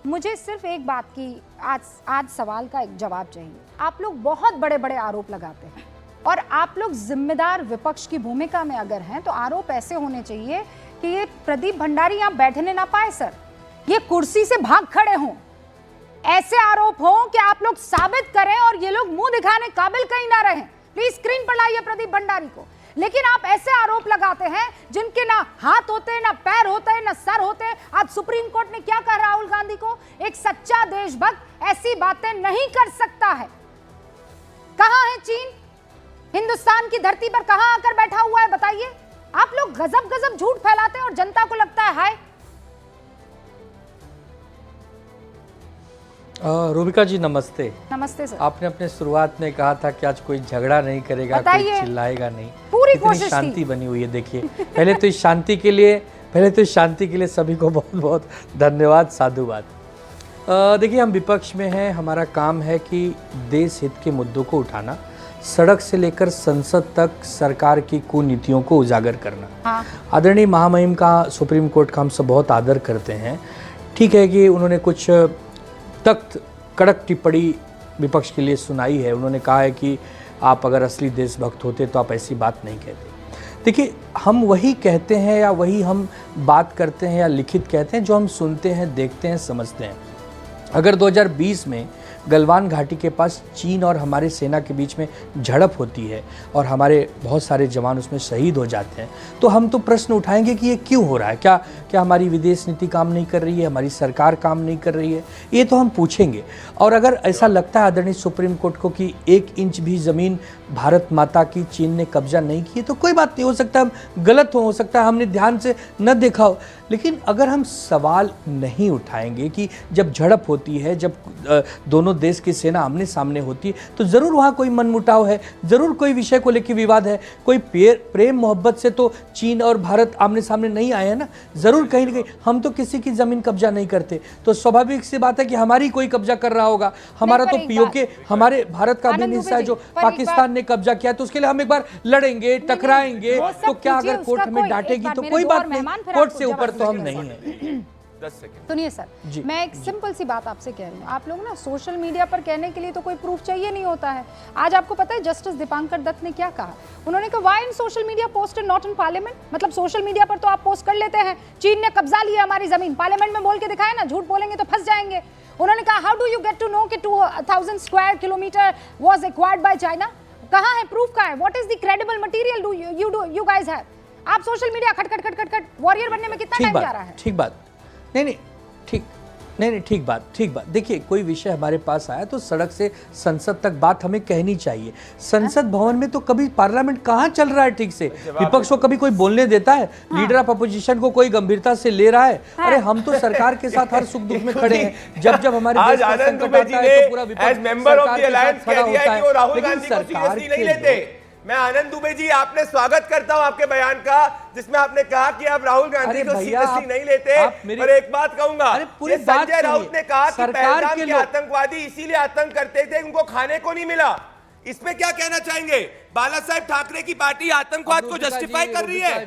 मुझे सिर्फ एक बात की आज सवाल का एक जवाब चाहिए। आप लोग बहुत बड़े बड़े आरोप लगाते हैं और आप लोग जिम्मेदार विपक्ष की भूमिका में अगर हैं तो आरोप ऐसे होने चाहिए कि ये प्रदीप भंडारी यहाँ बैठने ना पाए सर, ये कुर्सी से भाग खड़े हों। ऐसे आरोप हो कि आप लोग साबित करें और ये लोग मुंह दिखाने काबिल कहीं ना रहें। प्लीज स्क्रीन पर लाइए प्रदीप भंडारी को। लेकिन आप ऐसे आरोप लगाते हैं जिनके ना हाथ होते, ना पैर होते, ना सर होते। आज सुप्रीम कोर्ट ने क्या कहा राहुल गांधी को? एक सच्चा देशभक्त ऐसी बातें नहीं कर सकता है। कहां है चीन? हिंदुस्तान की धरती पर कहां आकर बैठा हुआ है बताइए? आप लोग गजब गजब झूठ फैलाते हैं और जनता को लगता है हाय। रूबिका जी नमस्ते। नमस्ते सर। आपने अपने शुरुआत में कहा था कि आज कोई झगड़ा नहीं करेगा, कोई चिल्लाएगा नहीं। पूरी इतनी कोशिश शांति बनी हुई है। देखिए पहले तो इस शांति के लिए सभी को बहुत बहुत धन्यवाद, साधुवाद। देखिए हम विपक्ष में हैं, हमारा काम है कि देश हित के मुद्दों को उठाना, सड़क से लेकर संसद तक सरकार की कुनीतियों को उजागर करना। हाँ। आदरणीय महामहिम का सुप्रीम कोर्ट का हम सब बहुत आदर करते हैं। ठीक है कि उन्होंने कुछ तख्त कड़क टिप्पणी विपक्ष के लिए सुनाई है। उन्होंने कहा है कि आप अगर असली देशभक्त होते तो आप ऐसी बात नहीं कहते। देखिए हम वही कहते हैं या वही हम बात करते हैं या लिखित कहते हैं जो हम सुनते हैं, देखते हैं, समझते हैं। अगर 2020 में गलवान घाटी के पास चीन और हमारे सेना के बीच में झड़प होती है और हमारे बहुत सारे जवान उसमें शहीद हो जाते हैं तो हम तो प्रश्न उठाएंगे कि ये क्यों हो रहा है। क्या हमारी विदेश नीति काम नहीं कर रही है, हमारी सरकार काम नहीं कर रही है, ये तो हम पूछेंगे। और अगर ऐसा लगता है आदरणीय सुप्रीम कोर्ट को कि 1 इंच भी ज़मीन भारत माता की चीन ने कब्जा नहीं की है तो कोई बात नहीं, हो सकता है हम गलत हो सकता है हमने ध्यान से न देखा हो। लेकिन अगर हम सवाल नहीं उठाएंगे कि जब झड़प होती है, जब दोनों देश की सेना आमने सामने होती है तो ज़रूर वहाँ कोई मनमुटाव है, ज़रूर कोई विषय को लेकर विवाद है, कोई प्रेम मोहब्बत से तो चीन और भारत आमने सामने नहीं आए हैं ना। ज़रूर कहीं ना कहीं हम तो किसी की ज़मीन कब्जा नहीं करते, तो स्वाभाविक सी बात है कि हमारी कोई कब्जा कर रहा होगा। हमारा तो पीओके हमारे भारत का भी हिस्सा है जो पाकिस्तान ने कब्जा किया, तो उसके लिए हम एक बार लड़ेंगे, टकराएंगे। तो क्या अगर कोर्ट हमें डांटेगी तो कोई बात नहीं, कोर्ट से ऊपर तो हम नहीं है। 10 सेकंड सुनिए सर, मैं एक सिंपल सी बात आपसे कह रही हूँ। आप लोग ना सोशल मीडिया पर कहने के लिए तो कोई प्रूफ चाहिए नहीं होता है। आज आपको पता है जस्टिस दीपांकर दत्त ने क्या कहा? उन्होंने कहा why in social media post and not in parliament. मतलब सोशल मीडिया पर तो आप पोस्ट कर लेते हैं चीन ने कब्जा लिया हमारी जमीन, पार्लियामेंट में बोल के दिखाए ना, झूठ बोलेंगे तो फंस जाएंगे। उन्होंने कहा how do you get to know कि 2000 square kilometre was acquired by China. कहाँ है प्रूफ? कहाँ है? What is the credible material you guys have? आप सोशल मीडिया खट वॉरियर बनने में कितना टाइम जा रहा है? ठीक बात नहीं, ठीक बात। देखिए कोई विषय हमारे पास आया तो सड़क से संसद तक बात हमें कहनी चाहिए। संसद भवन में तो कभी पार्लियामेंट कहाँ चल रहा है ठीक से? विपक्ष को कभी कोई बोलने देता है? लीडर ऑफ अपोजिशन को कोई गंभीरता से ले रहा है? अरे हम तो सरकार के साथ हर सुख दुख में खड़े हैं। जब हमारे देश का संकट आता है तो पूरा विपक्ष सरकार के साथ खड़ा होता है, लेकिन सरकार के मैं आनंद दुबे जी आपने स्वागत करता हूं आपके बयान का, जिसमें आपने कहा कि आप राहुल गांधी को सीरियसली नहीं लेते। और एक बात कहूंगा, संजय राउत ने कहा कि पहलगाम के आतंकवादी इसीलिए आतंक करते थे उनको खाने को नहीं मिला। इसमें क्या कहना चाहेंगे? बाला साहेब ठाकरे की पार्टी आतंकवाद को जस्टिफाई कर रही है,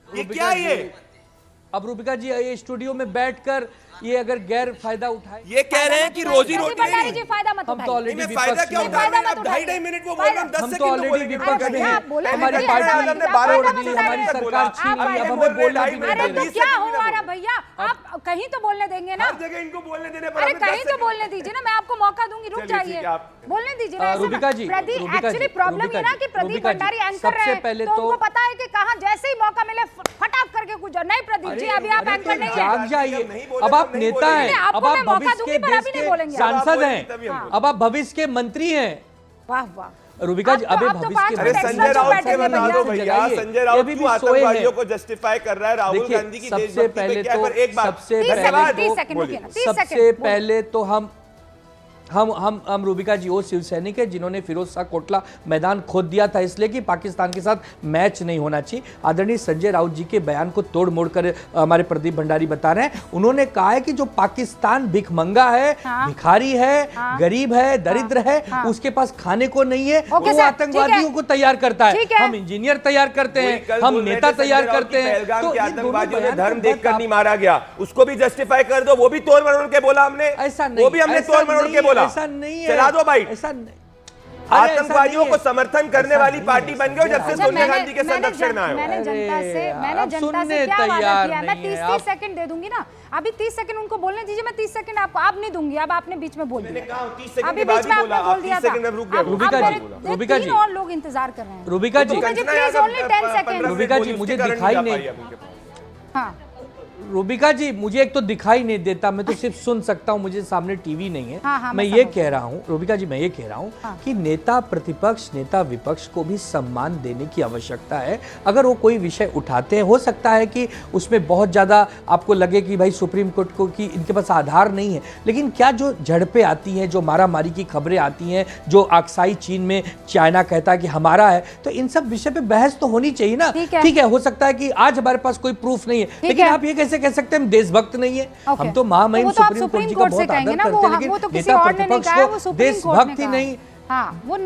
ये क्या है? अब रूबिका जी ये स्टूडियो में बैठकर ये अगर गैर फायदा उठाए, ये कह रहे हैं कि रोजी रोटी हम तो ऑलरेडी फायदा क्या उठाए? आप 2.5 मिनट वो बोल रहे हैं, 10 सेकंड हम तो ऑलरेडी विपक्ष में हैं। हमारी पार्टी हमारी सरकार छीन ली, अब हमें बोलना भी नहीं देंगे। क्या हो रहा भैया? आप कहीं तो बोलने देंगे ना, हर जगह इनको बोलने देने पर। अरे कहीं तो बोलने दीजिए ना, मैं आपको मौका दूंगी, रुक जाइए, बोलने दीजिए ना। रूबिका जी, एक्चुअली प्रॉब्लम ये ना कि प्रदीप भंडारी एंकर रहे हैं तो उनको पता है कि कहां जैसे ही मौका मिले फटाक करके कुछ नहीं। प्रदीप जी अभी आप एंकर नहीं है, जाग जाइए। अब आप नेता हैं, अब आप भविष्य के देश के सांसद हैं, अब आप भविष्य के मंत्री हैं। वाह वाह रूबिका जी, अबे भविष्य के संजय राउत के बता दो भैया, संजय राउत भी आतंकवादियों को जस्टिफाई कर रहा है राहुल गांधी की देशभक्ति पे क्या? पर एक बात, सबसे पहले तो हम हम रूबिका जी वो शिव सैनिक है जिन्होंने फिरोज शाह कोटला मैदान खोद दिया था इसलिए कि पाकिस्तान के साथ मैच नहीं होना चाहिए। आदरणीय संजय राउत जी के बयान को तोड़ मोड़ कर हमारे प्रदीप भंडारी बता रहे हैं। उन्होंने कहा है कि जो पाकिस्तान भिखमंगा है, भिखारी है, गरीब है, दरिद्र है, उसके पास खाने को नहीं है, वो आतंकवादियों को तैयार करता है। हम इंजीनियर तैयार करते हैं, हम नेता तैयार करते हैं। तो आतंकवादियों ने धर्म देखकर नहीं मारा गया, उसको भी जस्टिफाई कर दो, वो भी तोड़ मरोड़ के बोला हमने, ऐसा नहीं, वो भी हमने तोड़ मरोड़ के बोला। ऐसा नहीं है, चला दो भाई। ऐसा नहीं, आतंकवादियों को समर्थन करने वाली पार्टी बन गए जब से सोनिया गांधी के संरक्षण में आए। मैंने जनता से क्या वादा किया? मैं 30 सेकंड दे दूंगी ना, अभी 30 सेकंड उनको बोलने दीजिए, मैं 30 सेकंड आपको आप नहीं दूंगी। अब आपने बीच में बोल दिया, अभी बीच में आपने बोल दिया था। रूबिका जी और लोग इंतजार कर रहे हैं। रूबिका जी प्लीज ओनली 10 सेकंड। रूबिका जी मुझे दिखाई नहीं, हाँ रूबिका जी मुझे एक तो दिखाई नहीं देता, मैं तो सिर्फ सुन सकता हूं, मुझे सामने टीवी नहीं है। हाँ, मैं ये कह रहा हूं रूबिका जी, मैं ये कह रहा हूं कि नेता प्रतिपक्ष नेता विपक्ष को भी सम्मान देने की आवश्यकता है। अगर वो कोई विषय उठाते हैं, हो सकता है कि उसमें बहुत ज़्यादा आपको लगे कि भाई सुप्रीम कोर्ट को कि इनके पास आधार नहीं है, लेकिन क्या जो झड़पें आती हैं, जो मारामारी की खबरें आती हैं, जो अक्साई चीन में चाइना कहता है कि हमारा है, तो इन सब विषय पे बहस तो होनी चाहिए ना। ठीक है, हो सकता है कि आज हमारे पास कोई प्रूफ नहीं है, लेकिन आप ये कैसे कह सकते हैं हम देशभक्त नहीं है? हम तो महामहिम सुप्रीम कोर्ट जी का बहुत आदर करते हैं, लेकिन नेता प्रतिपक्ष को देशभक्त ही नहीं। हाँ, वो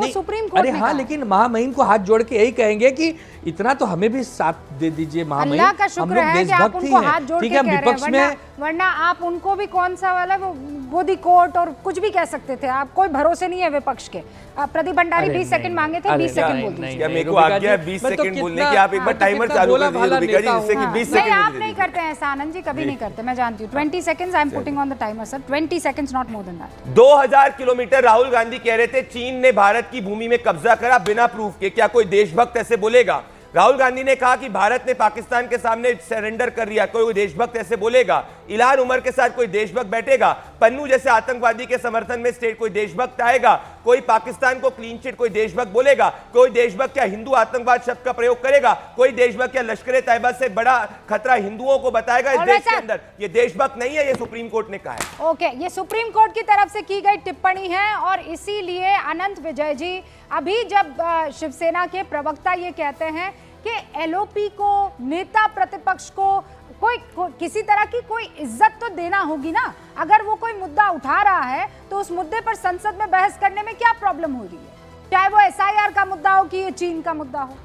सुप्रीम कोर्ट अरे हाँ, लेकिन महामहिम को हाथ जोड़ के यही कहेंगे कि इतना तो हमें भी साथ दे दीजिए महामहिम। अल्लाह का शुक्र है कि आप उनको हाथ जोड़ के कह रहे हैं, वरना आप उनको भी कौन सा वाला वो मोदी कोर्ट और कुछ भी कह सकते थे। आप कोई भरोसे नहीं है विपक्ष के। प्रदीप भंडारी 20 सेकंड मांगे थे, 20 सेकंड बोल दीजिए। मेरे को आ गया 20 सेकंड बोलने की, आप एक बार टाइमर चालू कर दीजिए रूबिका जी, जिससे कि 20 सेकंड। नहीं, आप नहीं करते हैं ऐसा, आनंद जी कभी नहीं करते, मैं जानती हूँ। 20 seconds I am putting on the timer sir, 20 seconds not more than that. 2000 kilometre Rahul Gandhi कह रहे थे चीन ने भारत की भूमि में कब्जा करा बिना प्रूफ के। क्या कोई देशभक्त ऐसे बोलेगा? राहुल गांधी ने कहा कि भारत ने पाकिस्तान के सामने सरेंडर कर दिया। कोई देशभक्त ऐसे बोलेगा? इल्हान उमर के साथ कोई देशभक्त बैठेगा? पन्नू जैसे आतंकवादी के समर्थन में स्टेट कोई देशभक्त आएगा? कोई पाकिस्तान को क्लीन चिट कोई देशभक्त बोलेगा? कोई देशभक्त क्या हिंदू आतंकवाद शब्द का प्रयोग करेगा? कोई देशभक्त क्या लश्कर तैयबा से बड़ा खतरा हिंदुओं को बताएगा इस देश के अंदर? ये देशभक्त नहीं है, ये सुप्रीम कोर्ट ने कहा है। ओके, ये सुप्रीम कोर्ट की तरफ से की गई टिप्पणी है और इसीलिए अनंत विजय जी, अभी जब शिवसेना के प्रवक्ता ये कहते हैं कि एलओपी को, नेता प्रतिपक्ष को कोई किसी तरह की कोई इज्जत तो देना होगी ना। अगर वो कोई मुद्दा उठा रहा है तो उस मुद्दे पर संसद में बहस करने में क्या प्रॉब्लम हो रही है, चाहे वो एसआईआर का मुद्दा हो कि ये चीन का मुद्दा हो।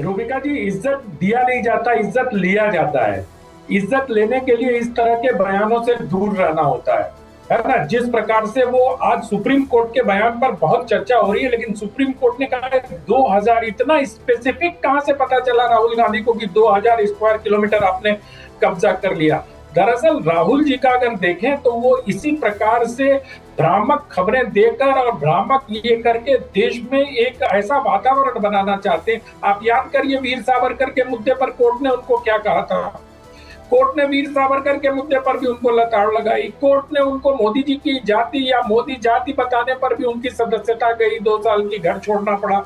रूबिका जी, इज्जत दिया नहीं जाता, इज्जत लिया जाता है। इज्जत लेने के लिए इस तरह के बयानों से दूर रहना होता है ना। जिस प्रकार से वो आज सुप्रीम कोर्ट के बयान पर बहुत चर्चा हो रही है, लेकिन सुप्रीम कोर्ट ने कहा 2000, इतना स्पेसिफिक कहां से पता चला राहुल गांधी को कि 2000 स्क्वायर किलोमीटर आपने कब्जा कर लिया? दरअसल राहुल जी का अगर देखें तो वो इसी प्रकार से भ्रामक खबरें देकर और भ्रामक ये करके देश में एक ऐसा वातावरण बनाना चाहते हैं। आप याद करिए वीर सावरकर के मुद्दे पर कोर्ट ने उनको क्या कहा था। कोर्ट ने वीर सावरकर के मुद्दे पर भी उनको लताड़ लगाई। कोर्ट ने उनको मोदी जी की जाति या मोदी जाति बताने पर भी उनकी सदस्यता गई, 2 साल की घर छोड़ना पड़ा।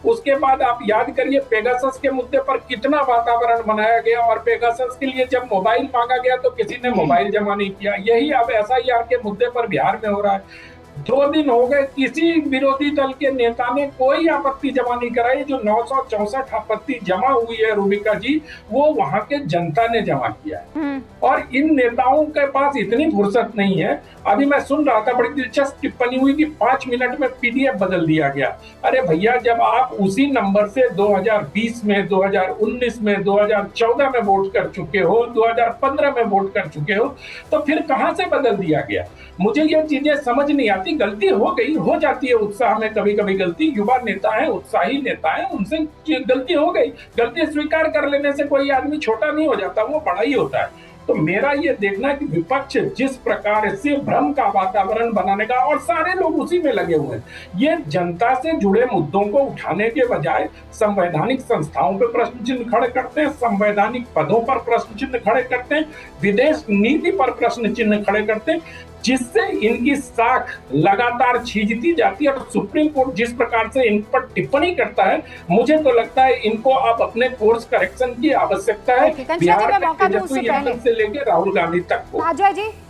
उसके बाद आप याद करिए पेगासस के मुद्दे पर कितना वातावरण बनाया गया, और पेगासस के लिए जब मोबाइल मांगा गया तो किसी ने मोबाइल जमा नहीं किया। यही अब एसआईआर के मुद्दे पर बिहार में हो रहा है। 2 दिन हो गए, किसी विरोधी दल के नेता ने कोई आपत्ति जमा नहीं कराई। जो 964 आपत्ति जमा हुई है रूबिका जी, वो वहां के जनता ने जमा किया है। और इन नेताओं के पास इतनी फुर्सत नहीं है। अभी मैं सुन रहा था, बड़ी दिलचस्प टिप्पणी हुई कि 5 मिनट में पीडीएफ बदल दिया गया। अरे भैया, जब आप उसी नंबर से 2020 में, 2019 में, 2014 में वोट कर चुके हो, 2015 में वोट कर चुके हो, तो फिर कहां से बदल दिया गया? मुझे ये चीजें समझ नहीं आती। गलती हो गई, हो जाती है उत्साह में कभी कभी गलती। युवा नेता है, उत्साही नेता है, उनसे गलती हो गई। गलती स्वीकार कर लेने से कोई आदमी छोटा नहीं हो जाता, वो बड़ा ही होता है। तो मेरा ये देखना है कि विपक्ष जिस प्रकार से भ्रम का वातावरण बनाने का, और सारे लोग उसी में लगे हुए हैं, ये जनता से जुड़े मुद्दों को उठाने के बजाय संवैधानिक संस्थाओं पर प्रश्न चिन्ह खड़े करते हैं, संवैधानिक पदों पर प्रश्न चिन्ह खड़े करते हैं, विदेश नीति पर प्रश्न चिन्ह खड़े करते हैं, जिससे इनकी साख लगातार छीजती जाती है। और सुप्रीम कोर्ट जिस प्रकार से इन पर टिप्पणी करता है, मुझे तो लगता है इनको अब अपने कोर्स करेक्शन की आवश्यकता है। बिहार से लेकर राहुल गांधी तक को। अजय जी